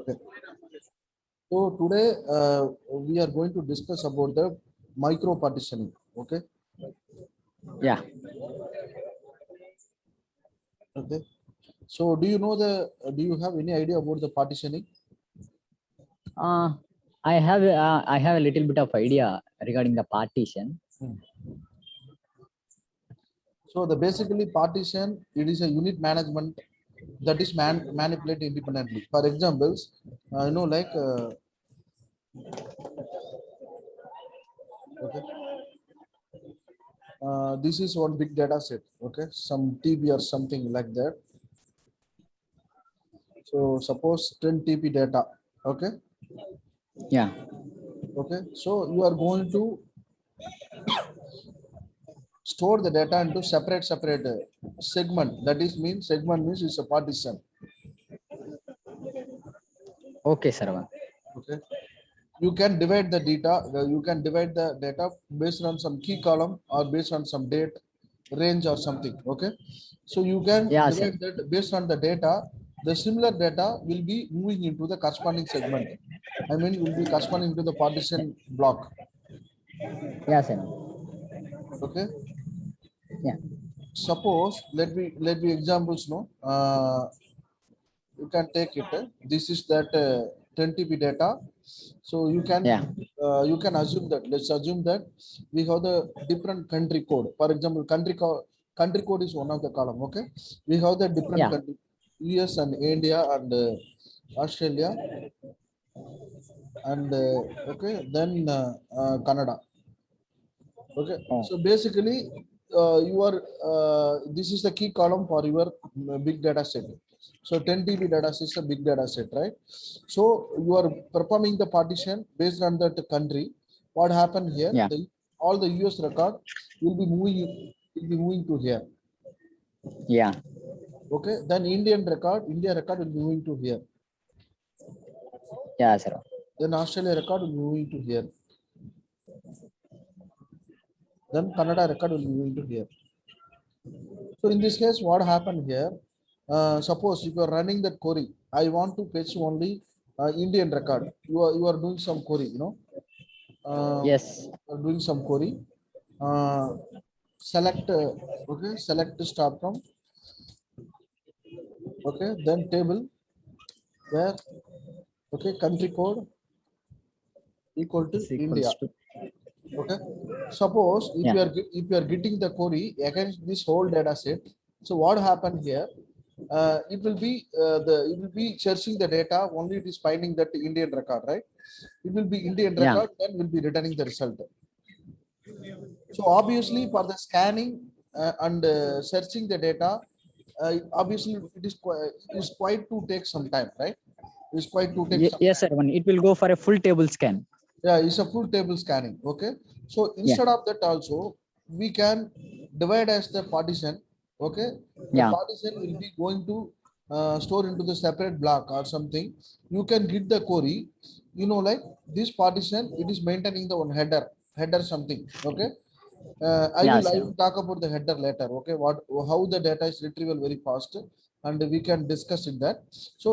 Okay. So today we are going to discuss about the micro partitioning. Okay. Yeah. Okay. So do you know do you have any idea about the partitioning? I have a little bit of idea regarding the partition. So the basically partition, it is a unit management that is manipulated independently. For examples, like okay, this is one big data set. Okay, some TB or something like that. So suppose 10 TB data. Okay. Yeah. Okay. So you are going to store the data into separate segment. That is means segment means is a partition. Okay, Sarvan. Okay. You can divide the data. You can divide the data based on some key column or based on some date range or something. Okay. So you can Yeah, sir. divide that based on the data. The similar data will be moving into the corresponding segment. I mean, will be corresponding to the partition block. Yeah, sir. Okay. Yeah. Suppose let me examples. No. You can take it. This is that 10 TB data. So Yeah. you can assume that. Let's assume that we have the different country code. For example, country code is one of the column. Okay, we have the different Yeah. country, US and India and Australia and okay, then Canada. Okay, Oh. so basically, this is the key column for your big data set. So 10 TB data set is a big data set, right? So you are performing the partition based on that country. What happened here? Yeah. All the US record will be moving to here. Yeah. Okay, then India record will be moving to here. Yeah, sir. Then Australia record will be moving to here. Then Canada record will be moving to here. So in this case, what happened here? Suppose if you are running that query, I want to fetch only Indian record. You are doing some query, Yes. you are doing some query. Select okay, select start from okay, then table where okay, country code equal to It's India. equals to. Okay, suppose if Yeah. you are getting the query against this whole data set, so what happened here? It will be searching the data only. It is finding that Indian record, right? It will be Indian Yeah. record, then will be returning the result. So obviously for the scanning and searching the data, obviously it is quite to take some time, right? It is quite to take some Yes, time. sir. It will go for a full table scan. Yeah, it's a full table scanning. Okay. So Yeah. instead of that also, we can divide as the partition. Okay. The Yeah. partition will be going to store into the separate block or something. You can get the query, like this partition, it is maintaining the one header something. Okay. I Yeah, will I sir. will talk about the header later. Okay, how the data is retrieval very fast, and we can discuss in that. So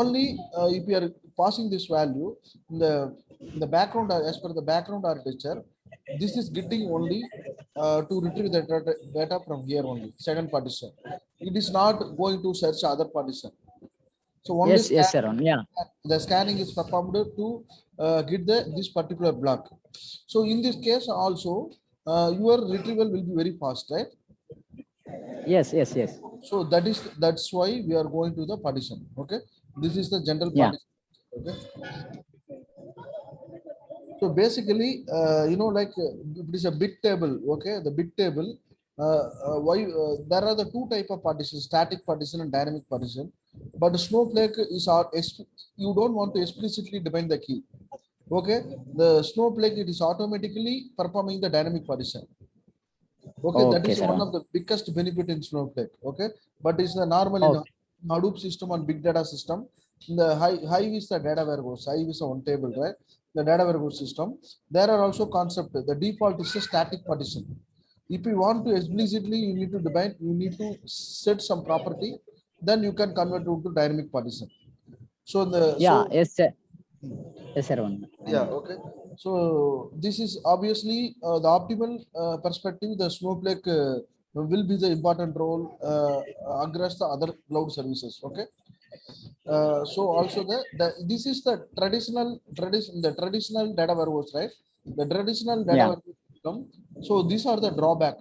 only if you are passing this value in the background, as per the background architecture, this is getting only to retrieve the data from here only. Second partition, it is not going to search other partition. So only Yes, yes, sir. Yeah. the scanning is performed to get this particular block. So in this case also, your retrieval will be very fast, right? Yes, yes, yes. So that's why we are going to the partition. Okay, this is the general Yeah. partition. Okay, so basically, like it is a big table. Okay, the big table. Why there are the two type of partitions: static partition and dynamic partition. But Snowflake is you don't want to explicitly define the key. Okay, the Snowflake, it is automatically performing the dynamic partition. Okay, that Okay, is one sir. of the biggest benefit in Snowflake. Okay, but it's the normal in Okay. Hadoop system and big data system. In the Hive is the data warehouse. Hive is on table, right? The data warehouse system. There are also concept. The default is a static partition. If you want to explicitly, you need to define. You need to set some property. Then you can convert it to dynamic partition. So the Yeah, so yes, sir. Yes, sir. One. yeah, okay. So this is obviously the optimal perspective. The Snowflake will be the important role across the other cloud services. Okay. So also this is the traditional data warehouse, right? The traditional data Yeah, warehouse system. So these are the drawback.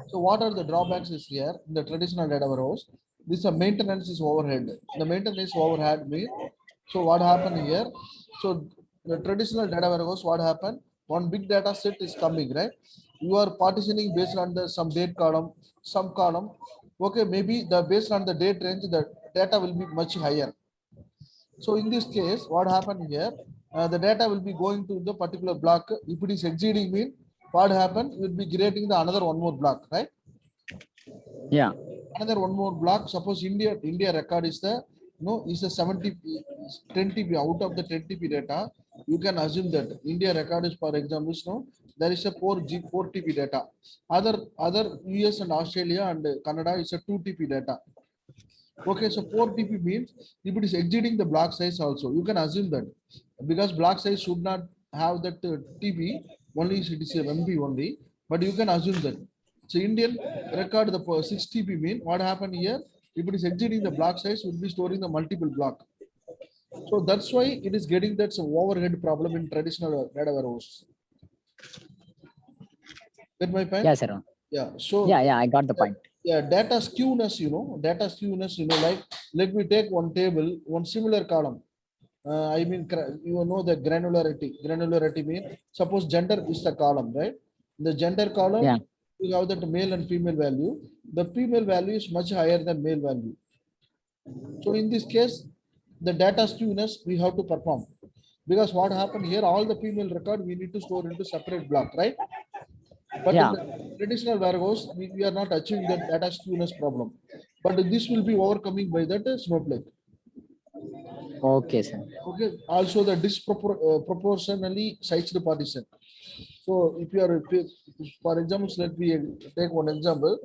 So what are the drawbacks is here in the traditional data warehouse? This maintenance is overhead. The maintenance overhead mean. So what happened here? So the traditional data warehouse, what happened? One big data set is coming, right? You are partitioning based on the some date column, some column. Okay, maybe the based on the date range, the data will be much higher. So in this case, what happened here? The data will be going to the particular block. If it is exceeding mean, what happened? It will be creating the another one more block, right? yeah, Another one more block. Suppose India record is the is a 70 10 TB out of the 10 TB data. You can assume that India record is, for example, there is a 4 TB data. Other US and Australia and Canada is a 2 TB data. Okay, so 4 TB means if it is exceeding the block size also, you can assume that because block size should not have that TB, only it is a MB only, but you can assume that. So Indian record the 6 TB mean what happened here? If it is exceeding the block size, would be storing the multiple block. So that's why it is getting that some overhead problem in traditional data warehouse. Get my point? yeah, sir. Yeah. So Yeah, yeah, I got the point. yeah, data skewness, like let me take one table, one similar column. I mean, you know the granularity. Granularity means suppose gender is the column, right? The gender Yeah, column, you have that male and female value. The female value is much higher than male value. So in this case, the data skewness we have to perform because what happened here, all the female record we need to store into separate block, right? But in yeah. the traditional warehouse, we are not achieving that data skewness problem. But this will be overcoming by that Snowflake. Okay, sir. Okay. Also the disproportionally sized partition. So if you are, for example, let me take one example.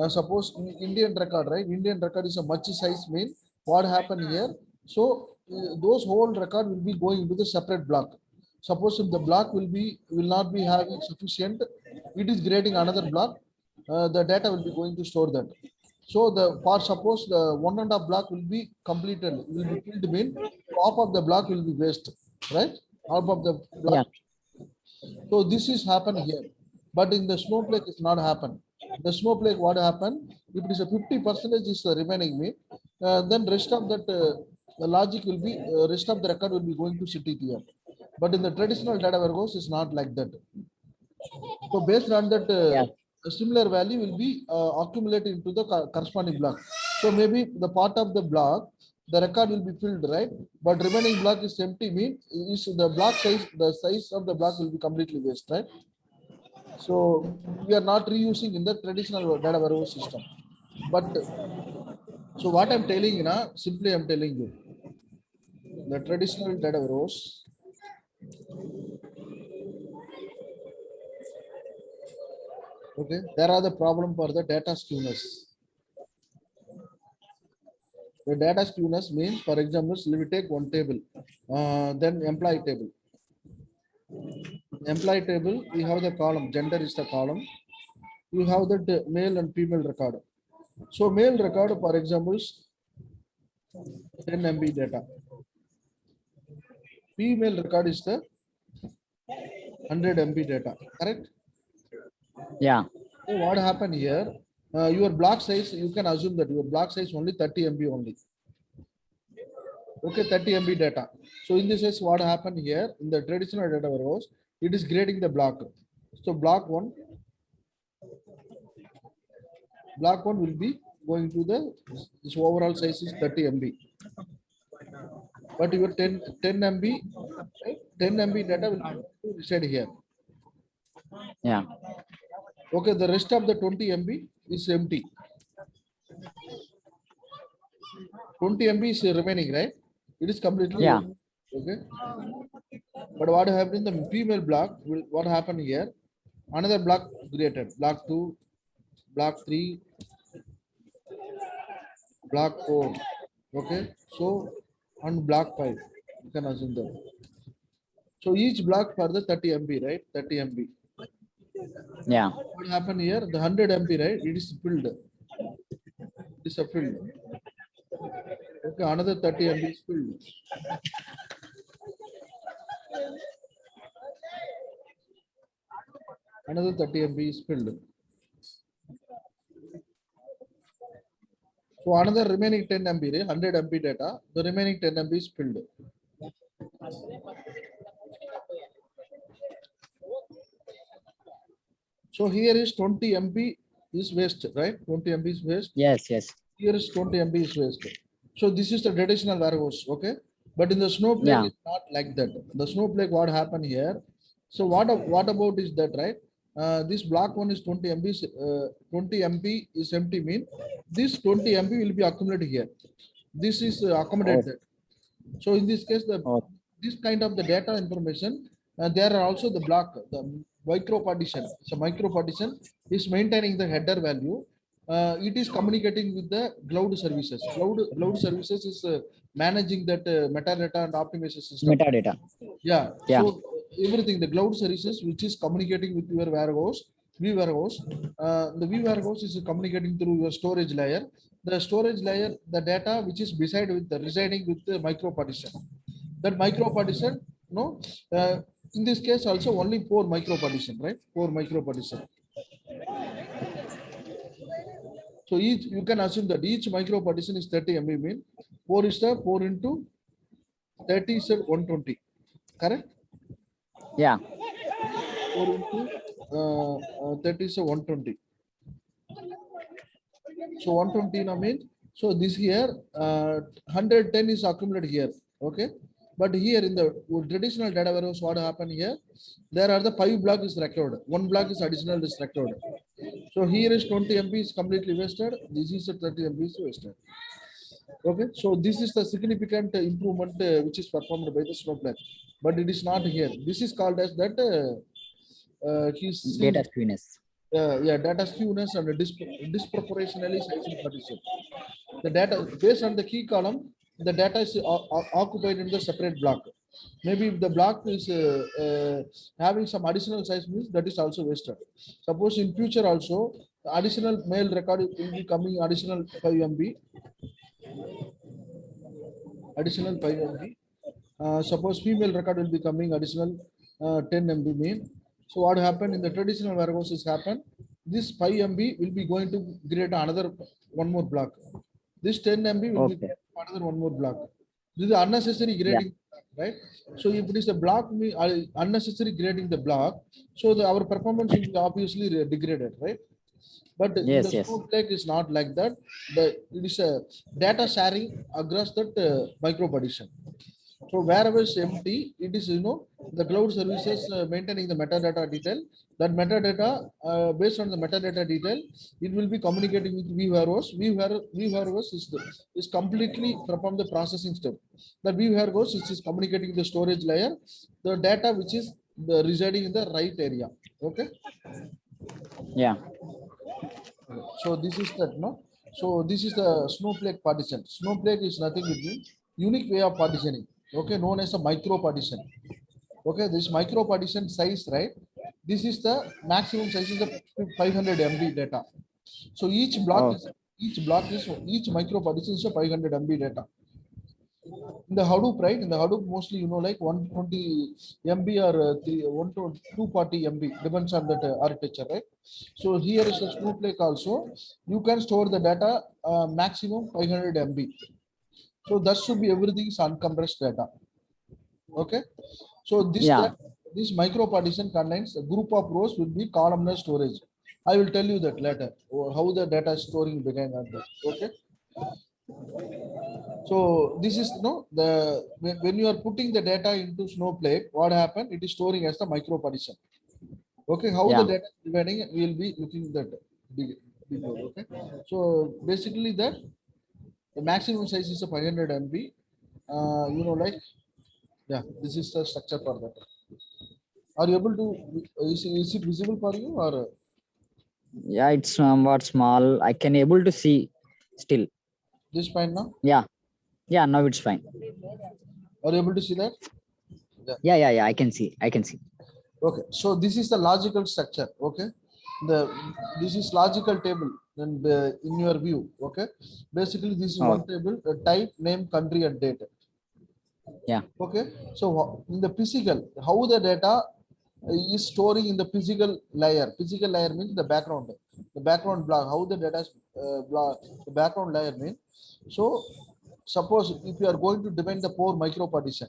Suppose Indian record, right? Indian record is a much size mean. What happened here? So those whole record will be going into the separate block. Suppose if the block will not be having sufficient, it is creating another block. The data will be going to store that. So the for suppose the 1.5 block will be completed, will be filled mean half of the block will be waste, right? Half of the Yeah, block. So this is happen here, but in the Snowflake it's not happen. The Snowflake what happened? If it is a 50% is the remaining mean, then rest of that the logic will be rest of the record will be going to city here. But in the traditional data warehouse, it's not like that. So based on that, yeah, a similar value will be accumulated into the corresponding block. So maybe the part of the block, the record will be filled, right? But remaining block is empty. Mean is the block size, the size of the block will be completely waste, right? So we are not reusing in the traditional data warehouse system. But so what I'm telling you now, simply I'm telling you, the traditional data warehouse. Okay, there are the problem for the data skewness. The data skewness means, for example, let me take one table, then employee table. Employee table, we have the column, gender is the column. You have the male and female record. So male record, for example, is 10 MB data. Female record is the 100 MB data, correct? yeah, So what happened here? Your block size, you can assume that your block size only 30 MB only. Okay, 30 MB data. So in this case, what happened here in the traditional data warehouse, it is grading the block. So block one will be going to the this overall size is 30 MB. But your 10 MB, right? 10 MB data will be reside here. yeah, Okay, the rest of the 20 MB is empty. 20 MB is remaining, right? It is completely yeah, empty. Okay. But what happened in the female block will what happened here? Another block created, block 2, block 3, block 4. Okay. So and block 5. You can assume that. So each block for the 30 MB, right? 30 MB. Yeah. What happened here? The 100 MB, right? It is filled. It is a filled. Okay, another 30 MB is filled. Another 30 MB is filled. So another remaining 10 MB, right? 100 MB data, the remaining 10 MB is filled. So here is 20 MB is waste, right? 20 MB is waste. Yes. Yes. Here is 20 MB is waste. So this is the traditional warehouse, okay? But in the Snowflake, Yeah. it's not like that. The Snowflake, what happened here? So what about is that, right? This block one is 20 MB, 20 MB is empty mean. This 20 MB will be accumulated here. This is accommodated. So in this case, Oh. this kind of the data information, there are also the block, the micro partition. So micro partition is maintaining the header value. It is communicating with the cloud services. Cloud services is managing that metadata and optimization system. Metadata. Yeah. Yeah. So everything, the cloud services, which is communicating with your warehouse, vWarehouse. The vWarehouse is communicating through your storage layer. The storage layer, the data which is beside with the residing with the micro partition. That micro partition, no, in this case also only 4 micro partition, right? 4 micro partition. So each, you can assume that each micro partition is 30 MB mean 4 is the 4 into 30 is 120, correct? Yeah. 4 into 30 is 120. So 120 now means, so this here 110 is accumulated here, okay? But here in the traditional data warehouse, what happened here? There are the 5 block is recorded. 1 block is additional is recorded. So here is 20 MB is completely wasted. This is a 30 MB is wasted. Okay, so this is the significant improvement which is performed by the Snowflake, but it is not here. This is called as that Data skewness. yeah, data skewness and disproportionately sizing partition. The data based on the key column, the data is occupied in the separate block. Maybe if the block is having some additional size means that is also wasted. Suppose in future also additional mail record will be coming additional 5 MB. Additional 5 MB. Suppose female record will be coming additional 10 MB mean. So what happened in the traditional warehouses happen? This 5 MB will be going to create another one more block. This 10 MB will be another one more block. This is unnecessary grading, right? So if it is a block, unnecessary grading the block, so our performance will be obviously degraded, right? But in the Snowflake is not like that. It is a data sharing across that micro partition. So wherever is empty, it is, the cloud services maintaining the metadata detail. That metadata, based on the metadata detail, it will be communicating with vWarehouse. vWarehouse is completely perform the processing step. The vWarehouse is communicating the storage layer, the data which is residing in the right area. Okay. Yeah. So this is that, no. So this is the Snowflake partition. Snowflake is nothing but the unique way of partitioning. Okay, known as a micro partition. Okay, this micro partition size, right? This is the maximum size is the 500 MB data. So each block is each micro partition is a 500 MB data. In the Hadoop, right? In the Hadoop, mostly like 120 MB or 240 MB depends on that architecture, right? So here is the Snowflake also. You can store the data maximum 500 MB. So that should be everything is uncompressed data. Okay. So this micro partition contains a group of rows will be columnar storage. I will tell you that later, or how the data storing began on that. Okay. So this is when you are putting the data into Snowflake, what happened? It is storing as the micro partition. Okay, how the data is dividing, we will be looking that before. Okay, so basically that the maximum size is a 500 MB. This is the structure for that. Are you able to? Is it visible for you or? Yeah, it's somewhat small. I can able to see still. This fine now? Yeah. Yeah, now it's fine. Are you able to see that? Yeah, I can see. Okay, so this is the logical structure. Okay, the this is logical table and in your view. Okay, basically this is Oh. one table: type, name, country, and date. Yeah. Okay, so in the physical, how the data is storing in the physical layer. Physical layer means the background block. How the data is block, the background layer means. So suppose if you are going to define the pore micro partition,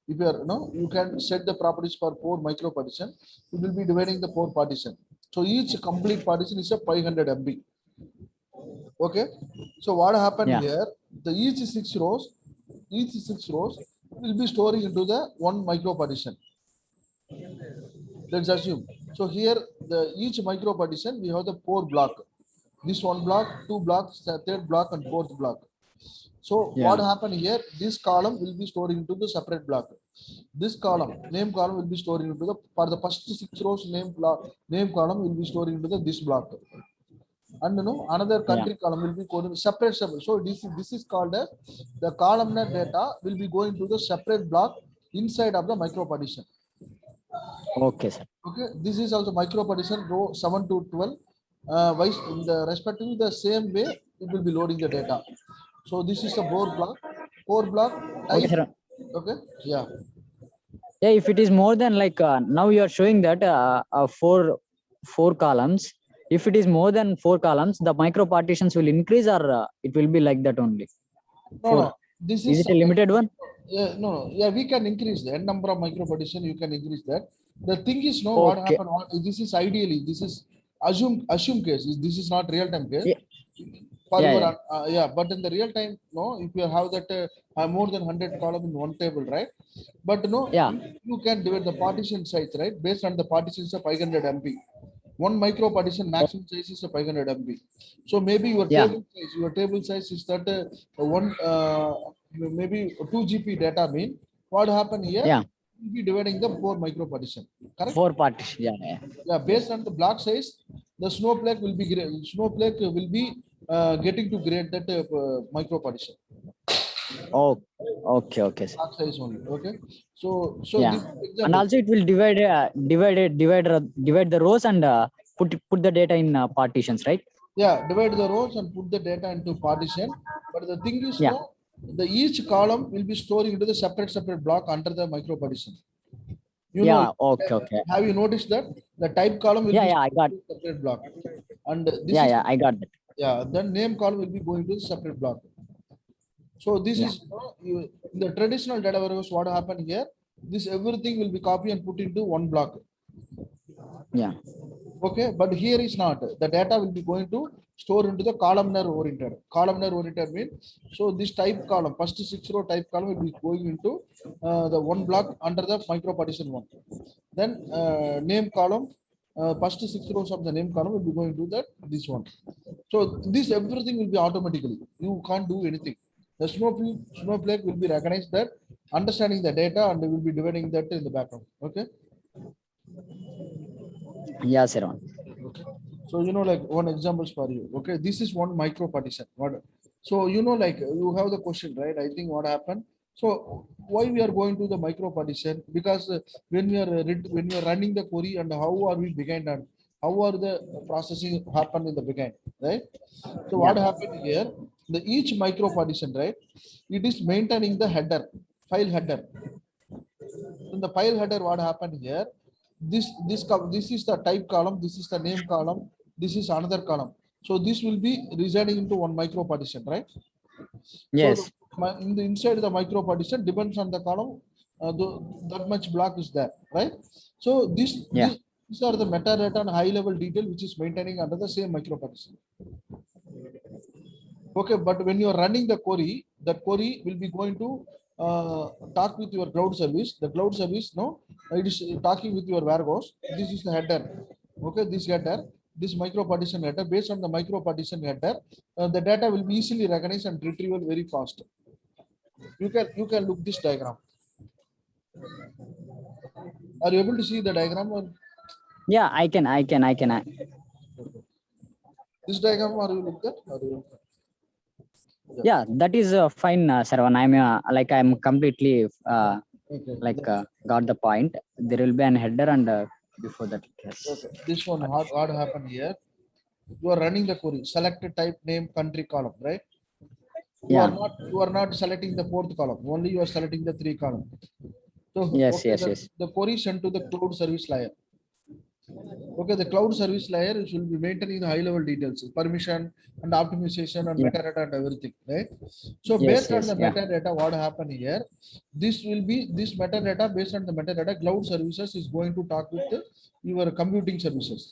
if you are you can set the properties for pore micro partition. You will be dividing the pore partition. So each complete partition is a 500 MB. Okay, so what happened Yeah. here? The each six rows will be storing into the one micro partition. Let's assume. So here the each micro partition we have the pore block. This one block, two blocks, the third block, and fourth block. So what Yeah. happened here? This column will be stored into the separate block. This column, name column, will be stored into the for the first six rows. Name column will be stored into the this block, and another Yeah. country column will be coded separate. So this is called as the columnar data will be going to the separate block inside of the micro partition. Okay, sir. Okay, this is also micro partition row 7 to 12. Vice in the respectively the same way it will be loading the data. So this is a core block Okay, type. sir. Okay, yeah, Yeah, if it is more than like now you are showing that four columns. If it is more than four columns, the micro partitions will increase, or it will be like that only. no. This Is is it a limited one? yeah, no, yeah, we can increase the n number of micro partition. You can increase that. The thing is, what Okay. happened? This is ideally, this is assume case. This is not real time case. Yeah. For Yeah. your Yeah. yeah, but in the real time, if you have that more than 100 column in one table, right? But Yeah. you can divide the partition size, right, based on the partitions of 500 MB. One micro partition maximum size is a 500 MB. So maybe Yeah. your table size is that one maybe 2 GB data mean. What happened here? Yeah. You'll be dividing the four micro partition. Correct? Four partition. Yeah. Yeah, based on the block size, the snowflake will be getting to grade that micro partition. Oh. Okay, sir. Block size only. Okay. So Yeah. this And example. also it will divide the rows and put the data in partitions, right? Yeah, divide the rows and put the data into partition. But the thing is, Yeah. the each column will be storing into the separate block under the micro partition. Yeah. Okay. Have you noticed that the type column will be Yeah. I got. stored in separate block, and this is Yeah. I got that. then name column will be going to the separate block. So this Yeah. is in the traditional data warehouse. What happened here? This everything will be copied and put into one block. Yeah. Okay, but here is not. The data will be going to store into the columnar oriented. Columnar oriented means so this type column, first six row type column will be going into the one block under the micro partition one. Then name column, first six rows of the name column will be going to this one. So this everything will be automatically. You can't do anything. The snowflake will be recognized that understanding the data and will be dividing that in the background. Okay. Yeah, sir. Okay. So like one examples for you. Okay, this is one micro partition. What? So like you have the question, right? I think what happened. So why we are going to the micro partition? Because when we are running the query and how are we behind and how are the processing happen in the behind, right? So what Yeah. happened here? The each micro partition, right? It is maintaining the file header. In the file header, what happened here? This is the type column, this is the name column, this is another column. So this will be residing into one micro partition, right? Yes. So in the inside the micro partition depends on the column, that much block is there, right? So these are the metadata and high level detail which is maintaining under the same micro partition. Okay, but when you are running the query, that query will be going to talk with your cloud service. The cloud service, it is talking with your warehouse. This is the header. Okay, this micro partition header. Based on the micro partition header, the data will be easily recognized and retrieval very fast. You can look this diagram. Are you able to see the diagram? Or? Yeah, I can. This diagram, are you look at? Yeah, that is fine, Sarvan. I'm completely Okay. got the point. There will be an header and before that, yes. Okay. This one, what happened here? You are running the query. Select a type, name, country column, right? Yeah. You are not selecting the fourth column. Only you are selecting the three column. So Yes, okay, yes, yes. the query sent to the cloud service layer. Okay, the cloud service layer will be maintaining the high level details, permission and optimization and Yeah. metadata and everything, right? So Yes, based on yes. the Yeah. metadata, what happened here? This will be this metadata based on the metadata. Cloud services is going to talk with your computing services.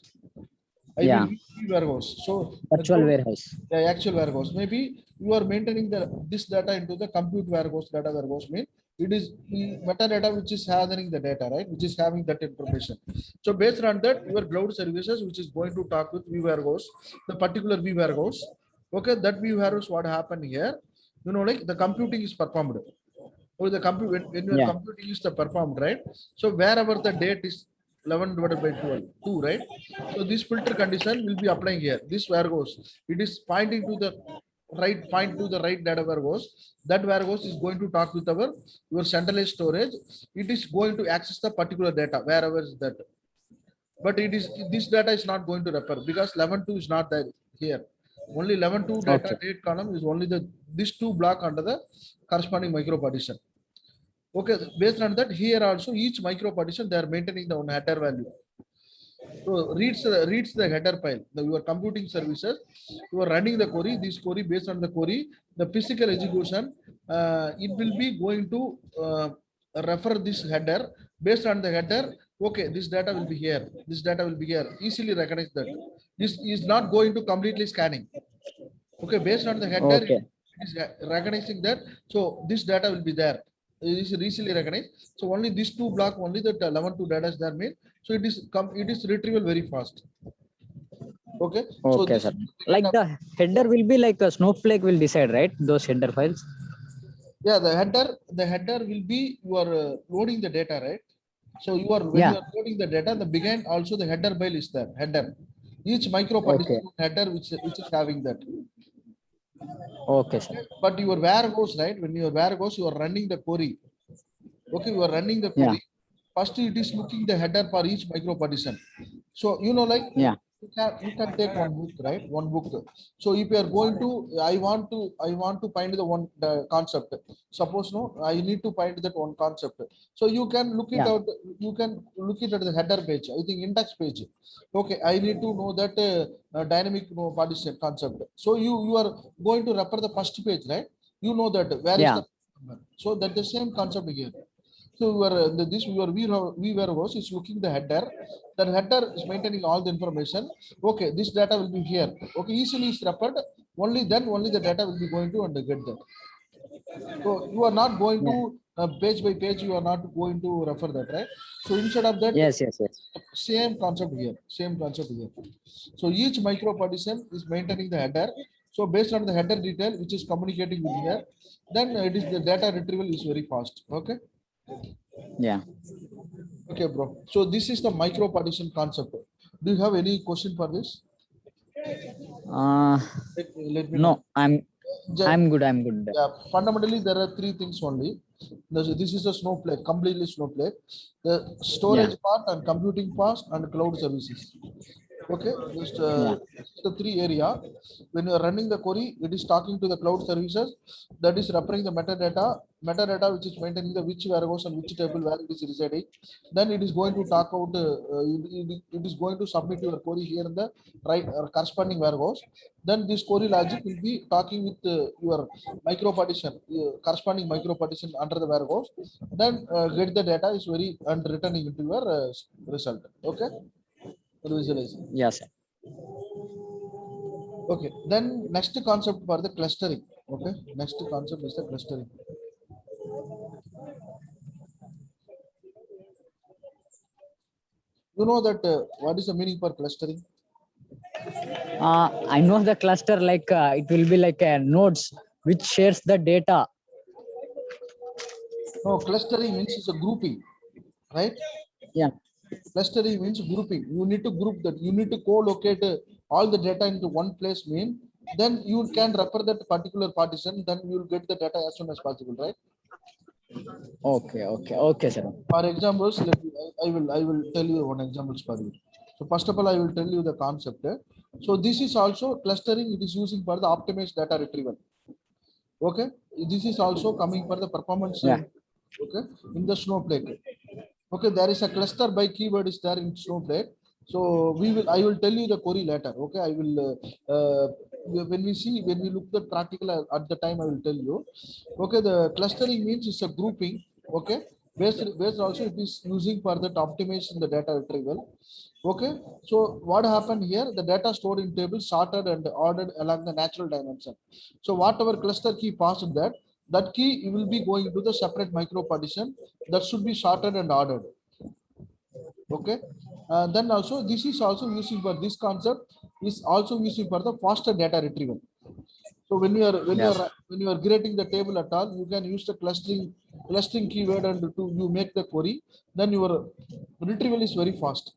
I Yeah. mean, warehouse. So the Virtual cloud, warehouse. the actual warehouse. Maybe you are maintaining this data into the compute warehouse, data warehouse. Mean it is metadata which is having the data, right? Which is having that information. So based on that, your cloud services, which is going to talk with vWarehouse, the particular vWarehouse. Okay, that vWarehouse, what happened here? You know, like the computing is performed. Or the compute when your Yeah. computing is the performed, right? So wherever the date is 11 divided by 12, 2, right? So this filter condition will be applying here. This warehouse, it is pointing to the right data warehouse. That warehouse is going to talk with your centralized storage. It is going to access the particular data wherever is that. But it is this data is not going to refer because 11.2 is not there here. Only 11.2 data Okay. date column is only this two block under the corresponding micro partition. Okay, based on that, here also each micro partition they are maintaining the one header value. So reads the header file. Your computing services, you are running the query. This query based on the query, the physical execution, it will be going to refer this header based on the header. Okay, this data will be here. This data will be here. Easily recognize that. This is not going to completely scanning. Okay, based on the header, Okay. it is recognizing that. So this data will be there. It is easily recognized. So only these two block, only that 11.2 data is there made. So it is retrieval very fast. Okay. So Okay, this sir. will Like the header will be like a Snowflake will decide, right? Those header files. yeah, the header will be you are loading the data, right? So you are when you Yeah. are loading the data, the begin also the header file is there. Header. Each micro partition Okay. header which is having that. Okay, sir. But your warehouse, right? When your warehouse, you are running the query. Okay, you are running the Yeah. query. First, it is looking the header for each micro partition. So you know, like Yeah. you can take one book, right? One book. So if you are going to, I want to find the concept. Suppose no, I need to find that one concept. So you can look it Yeah. out. You can look it at the header page. I think index page. Okay, I need to know that dynamic partition concept. So you are going to refer the first page, right? You know that where is Yeah. the so that the same concept here. So your vWarehouse is looking the header. That header is maintaining all the information. Okay, this data will be here. Okay, easily is referred. Only the data will be going to and get that. So you are not going Yeah. to page by page. You are not going to refer that, right? So instead of that, Yes, yes, yes. same concept here. Same concept here. So each micro partition is maintaining the header. So based on the header detail, which is communicating with here, then it is the data retrieval is very fast. Okay. Yeah. Okay, bro. So this is the micro partition concept. Do you have any question for this? Uh, Let me know. no, I'm Ju- I'm good. I'm good. Yeah, fundamentally there are three things only. This is a Snowflake, completely Snowflake. The Yeah. storage part and computing part and cloud services. Okay, just Yeah. the three area. When you are running the query, it is talking to the cloud services that is referring the metadata which is maintaining the which warehouse and which table where it is residing. Then it is going to talk out. It is going to submit your query here in the right corresponding warehouse. Then this query logic will be talking with your micro partition, corresponding micro partition under the warehouse. Then get the data is very and returning into your result. Okay, visualizing. Yes, sir. Okay, then next concept for the clustering. Okay, next concept is the clustering. You know that what is the meaning for clustering? I know the cluster like it will be like a nodes which shares the data. No, clustering means it's a grouping, right? Yeah. Clustering means grouping. You need to group that. You need to co-locate all the data into one place. Mean then you can refer that particular partition, then you will get the data as soon as possible, right? Okay, sir. For examples, I will tell you one examples for you. So first of all, I will tell you the concept. So this is also clustering. It is using for the optimized data retrieval. Okay, this is also coming for the performance. Yeah. Okay, in the Snowflake. Okay, there is a cluster by keyword is there in Snowflake. So I will tell you the query later. Okay, I will when we look the practical at the time I will tell you. Okay, the clustering means it's a grouping. Okay, based also it is using for that optimization the data retrieval. Okay, so what happened here? The data stored in tables sorted and ordered along the natural dimension. So whatever cluster key passed that key will be going to the separate micro partition that should be sorted and ordered. Okay, then also this is also using for this concept is also using for the faster data retrieval. So when you are creating the table at all, you can use the clustering keyword and to you make the query, then your retrieval is very fast.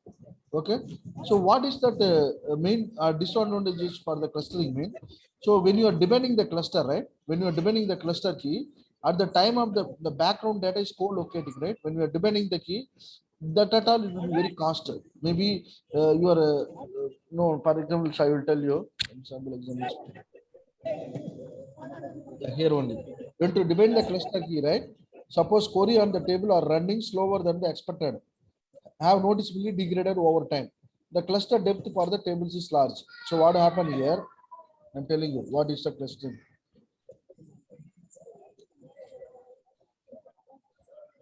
Okay, so what is that main disadvantages for the clustering mean? So when you are depending the cluster, right? When you are depending the cluster key, at the time of the background data is co-locating, right? When you are depending the key, that at all it will be very cost. Maybe you are no, for example, I will tell you example. Yeah, here only. When to depend the cluster key, right? Suppose query on the table are running slower than the expected, have noticeably degraded over time. The cluster depth for the tables is large. So what happened here? I'm telling you what is the clustering.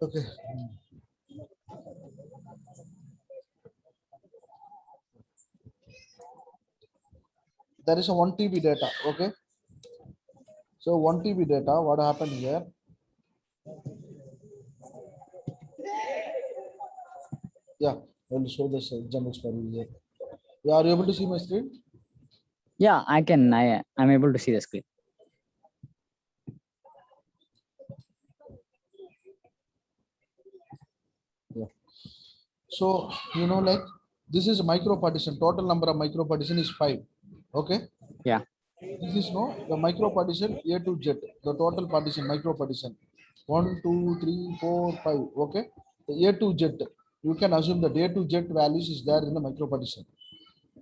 Okay. There is a 1 TB data. Okay. So 1 TB data, what happened here? Yeah, I will show this examples for you here. Yeah, are you able to see my screen? Yeah, I'm able to see the screen. Yeah. So like this is micro partition. Total number of micro partition is 5. Okay. Yeah. This is the micro partition A to Z. The total partition micro partition 1, 2, 3, 4, 5. Okay. The A to Z. You can assume that A to Z values is there in the micro partition.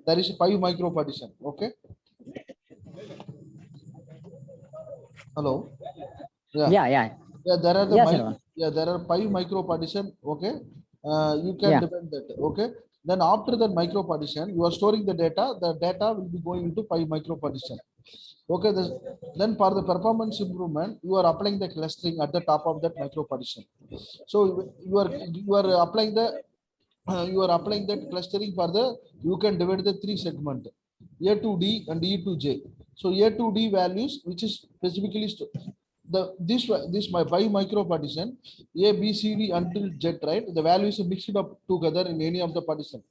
There is 5 micro partition. Okay. Hello. Yeah. Yeah. There are Sir. there are 5 micro partition. Okay. You can Yeah. depend that. Okay. Then after that micro partition, you are storing the data. The data will be going into 5 micro partition. Okay. Then for the performance improvement, you are applying the clustering at the top of that micro partition. So you are applying the you are applying that clustering for the you can divide the 3 segment A to D and E to J. So A to D values which is specifically this my by micro partition A B C D until Z, right? The values are mixed up together in any of the partition.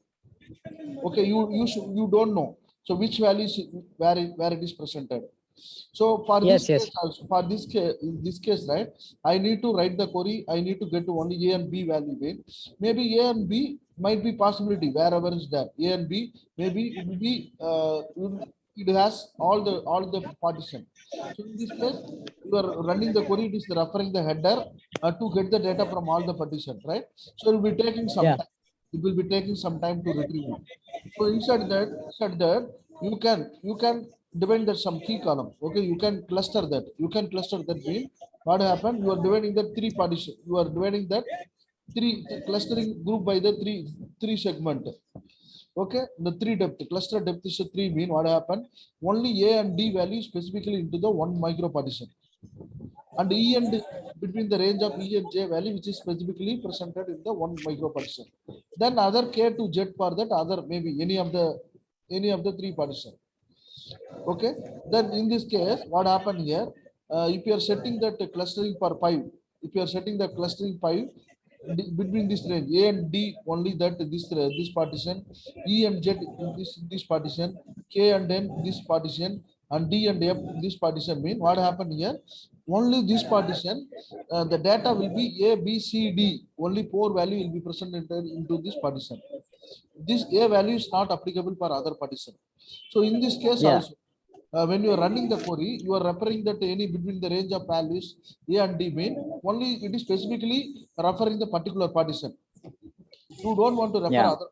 Okay, you don't know. So which values where it is presented. So for this Yes. case also, in this case, right, I need to write the query. I need to get to only A and B value. Maybe A and B might be possibility wherever is there. A and B maybe it will be it has all the partition. So in this case, you are running the query. It is referring the header to get the data from all the partition, right? So it will be taking some Yeah. time. It will be taking some time to retrieve it. So inside that you can divide that some key column. Okay, you can cluster that. You can cluster that mean what happened? You are dividing that 3 partition. You are dividing that clustering group by the three segment. Okay, the 3 depth cluster depth is a 3 mean what happened? Only A and D value specifically into the 1 micro partition, and E and between the range of E and J value which is specifically presented in the 1 micro partition. Then other K to Z for that other maybe any of the 3 partition. Okay, then in this case what happened here, if you are setting that clustering for 5, if you are setting the clustering 5 between this range A and D only that this partition, E and Z in this partition, K and N this partition, and D and F this partition mean what happened here, only this partition the data will be A B C D, only 4 value will be presented into this partition. This A value is not applicable for other partition. So in this case Yeah. also when you are running the query, you are referring that any between the range of values A and D mean, only it is specifically referring the particular partition. You don't want to refer Yeah. other.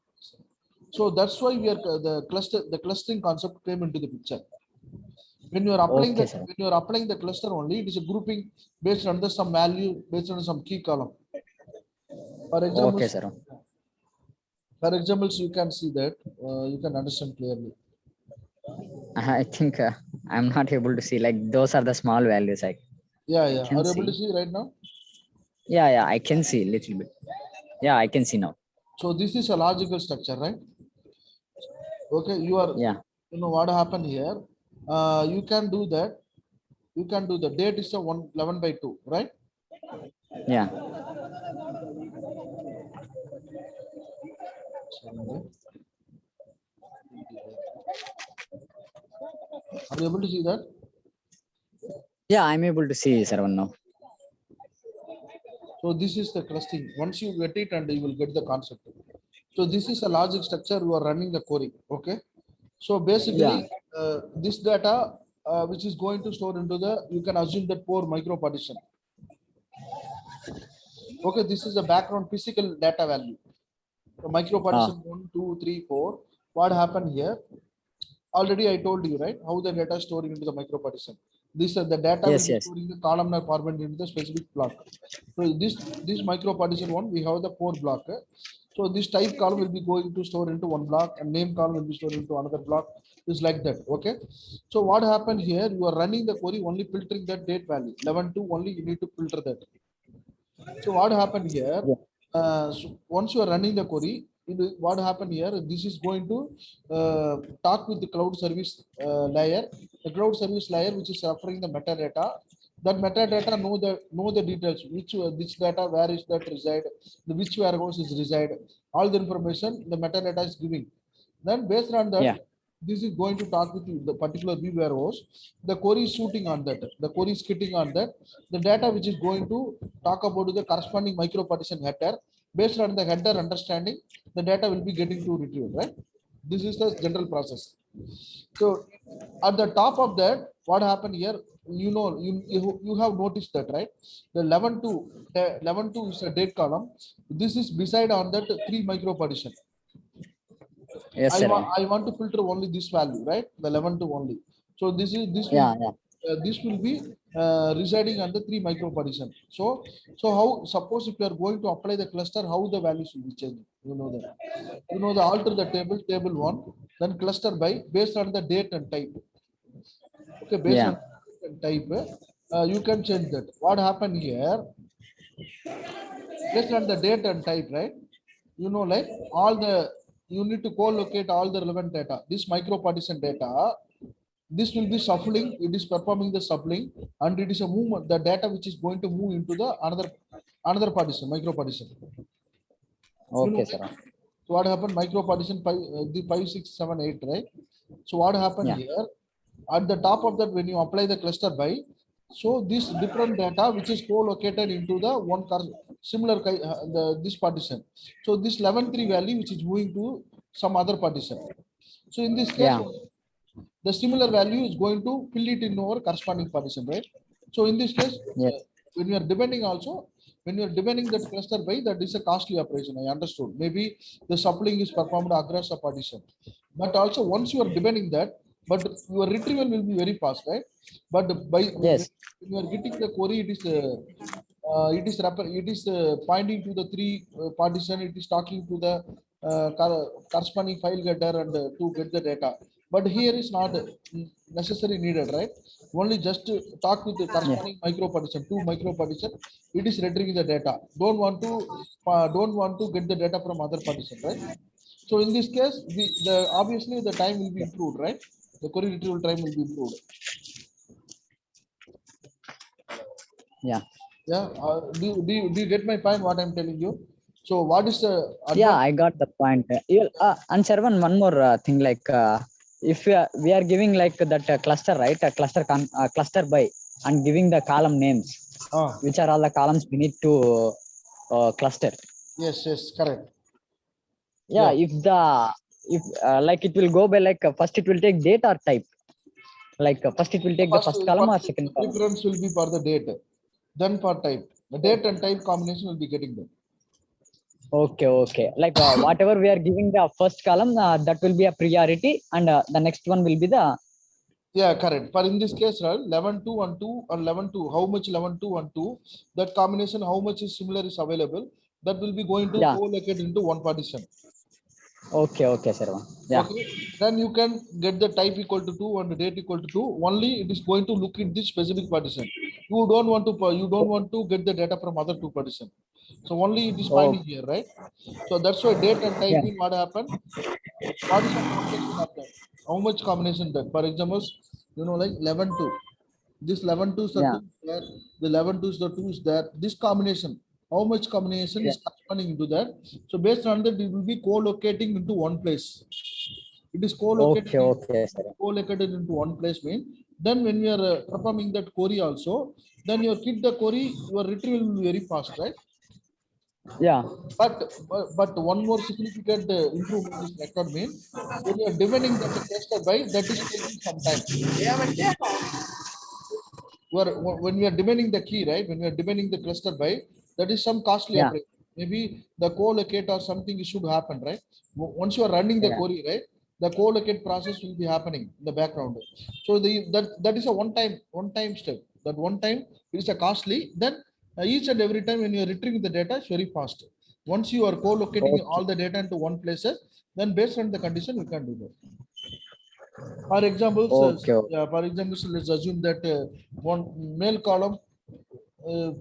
So that's why we are the clustering concept came into the picture. When you are applying Okay, that, sir. when you are applying the cluster only, it is a grouping based on the some value, based on some key column. For example, Okay, sir. for examples, you can see that you can understand clearly. I think I'm not able to see, like those are the small values I Yeah, yeah. can Are you able to see. see right now? Yeah, I can see little bit. Yeah, I can see now. So this is a logical structure, right? Okay, you are, Yeah, you know what happened here. You can do that. You can do the date is a 11/2, right? yeah, Are you able to see that? yeah. I'm able to see, sir, now. So this is the clustering. Once you get it, and you will get the concept. So this is a logic structure. You are running the query. Okay. So basically, Yeah, this data, which is going to store into the, you can assume that 4 micro partition. Okay, this is the background physical data value. The micro partition 1, 2, 3, 4. What happened here? Already I told you, right? How the data is storing into the micro partition. This the data will yes, be yes, storing the columnar format into the specific block. So this micro partition one, we have the 4 block. So this type column will be going to store into one block, and name column will be stored into another block. It's like that. Okay. So what happened here? You are running the query only filtering that date value 11/2 only. You need to filter that. So what happened here? yeah, So once you are running the query, what happened here? This is going to talk with the cloud service layer. The cloud service layer, which is referring the metadata. That metadata know the details. Which data, where is that reside? Which warehouse is reside? All the information the metadata is giving. Then based on that, yeah, this is going to talk with the particular view warehouse. The query is shooting on that. The query is hitting on that. The data which is going to talk about the corresponding micro partition header. Based on the header understanding, the data will be getting to retrieve, right? This is the general process. So at the top of that, what happened here? You have noticed that, right? The 11/2 is a date column. This is beside on that 3 micro partition. yes, sir. I want to filter only this value, right? The 11/2 only. So Yeah, yeah, this will be residing on the 3 micro partition. So how, suppose if you are going to apply the cluster, how the values will be changing? You know that. You know the alter the table one, then cluster by based on the date and type. Okay, based on yeah, date and type, you can change that. What happened here? Based on the date and type, right? You know, like all the, you need to co-locate all the relevant data. This micro partition data, this will be shuffling. It is performing the shuffling, and it is a movement. The data which is going to move into the another partition, micro partition. You know, okay, sir. like, so what happened? Micro partition the 5, 6, 7, 8, right? So what happened Yeah, here? At the top of that, when you apply the cluster by, so this different data which is co-located into the similar this partition. So this 11/3 value which is moving to some other partition. So in this case, yeah, the similar value is going to fill it in our corresponding partition, right? So in this case, yes, when you are depending also, when you are depending that cluster by, that is a costly operation. I understood. Maybe the suppling is performed across a partition, but also once you are depending that, but your retrieval will be very fast, right? But when yes, you are getting the query, it is pointing to the 3 partition. It is talking to the corresponding file getter and to get the data. But here is not necessary needed, right? Only just to talk with the yeah, corresponding micro partition, 2 micro partition. It is retrieving the data. Don't want to get the data from other partition, right? So in this case, the obviously the time will be improved, right? The query retrieval time will be improved. yeah, Yeah. Do you get my point? What I'm telling you? So what is the yeah. advantage? I got the point. And Sharvan, one more thing, like if we are giving like that cluster, right? A cluster by, and giving the column names, Ah, which are all the columns we need to cluster. yes, yes, correct. Yeah, Yeah. if like it will go by like first it will take date or type. Like first it will take the first column or second column? Preference will be for the date, then for type. The date and type combination will be getting them. Okay, okay. Like whatever we are giving the first column, that will be a priority, and the next one will be the. Yeah, correct. But in this case, right, 11 2 and 2 and 11 2, how much 11 2 and 2, that combination, how much is similar is available, that will be going to Yeah. co-locate into one partition. Okay, okay, sir. Yeah. Okay, then you can get the type equal to 2 and the date equal to 2. Only it is going to look at this specific partition. You don't want to get the data from other two partition. So only it is finding here, right? So that's why date and Yeah. typing what happened. What is the combination of that? How much combination that? For example, like 11 2. This 11 2 is the Yeah. 2 there. The 11 2 is the 2 is there. This combination, how much combination Yeah. is corresponding into that? So based on that, it will be co-locating into one place. It is co-located, Okay, sir. co-located into one place mean. Then when we are performing that query also, then you keep the query, your retrieval will be very fast, right? Yeah. But one more significant improvement is record mean when you are defining that the cluster by that is taking some time. When we are demanding the key, right? When we are demanding the cluster by, that is some costly Yeah. operation. Maybe the co-locate or something should happen, right? Once you are running the Yeah. query, right? The co-locate process will be happening in the background. So that is a one-time step. That one time is a costly. Then each and every time when you are retrieving the data, it's very fast. Once you are co-locating Okay. all the data into one place, then based on the condition, you can do that. For example, Okay. let's assume that one male column,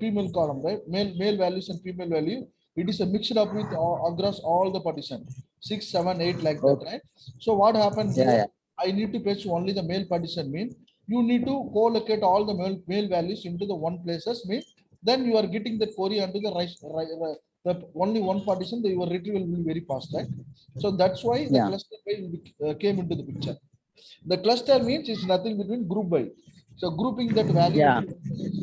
female column, right? Male values and female value. It is a mixed up with across all the partition, 6, 7, 8 like that, Okay. right? So what happened Yeah. here? Yeah. I need to fetch only the male partition. Mean you need to co-locate all the male values into the one places. Mean then you are getting the query under the the only one partition. Your retrieval will be very fast, right? So that's why the Yeah. cluster came into the picture. The cluster means it's nothing between group by. So grouping that value Yeah. into one place.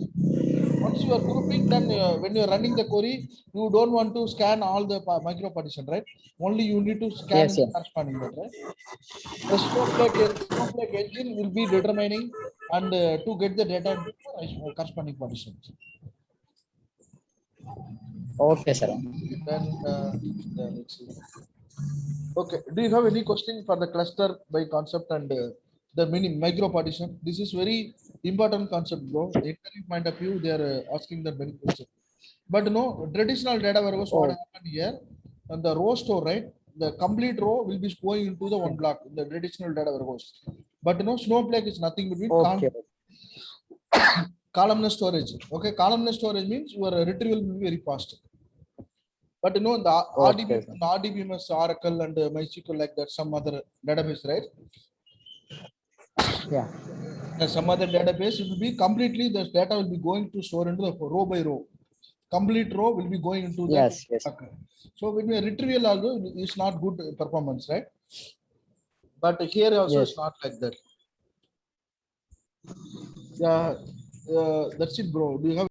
Once you are grouping, then when you are running the query, you don't want to scan all the micro partition, right? Only you need to scan Yes. in the Yeah. corresponding that, right? The Snowflake engine will be determining and to get the data into the corresponding partitions. Okay, sir. Then let's see. Okay. Do you have any question for the cluster by concept and the mini micro partition? This is very important concept, bro. The interview point of view, they are asking that very question. But no, traditional data warehouse, what Oh. happened here? And the row store, right? The complete row will be going into the one Yeah. block in the traditional data warehouse. But no, Snowflake is nothing between Okay. columnar storage. Okay, columnar storage means your retrieval will be very fast. But the Okay, sir. RDBMS, Oracle, and MySQL like that, some other database, right? Yeah. Some other database, it will be completely the data will be going to store into the row by row. Complete row will be going into that. Yes. Yes. So when we retrieval also is not good performance, right? But here also Yes. it's not like that. Yeah, that's it, bro. Do you have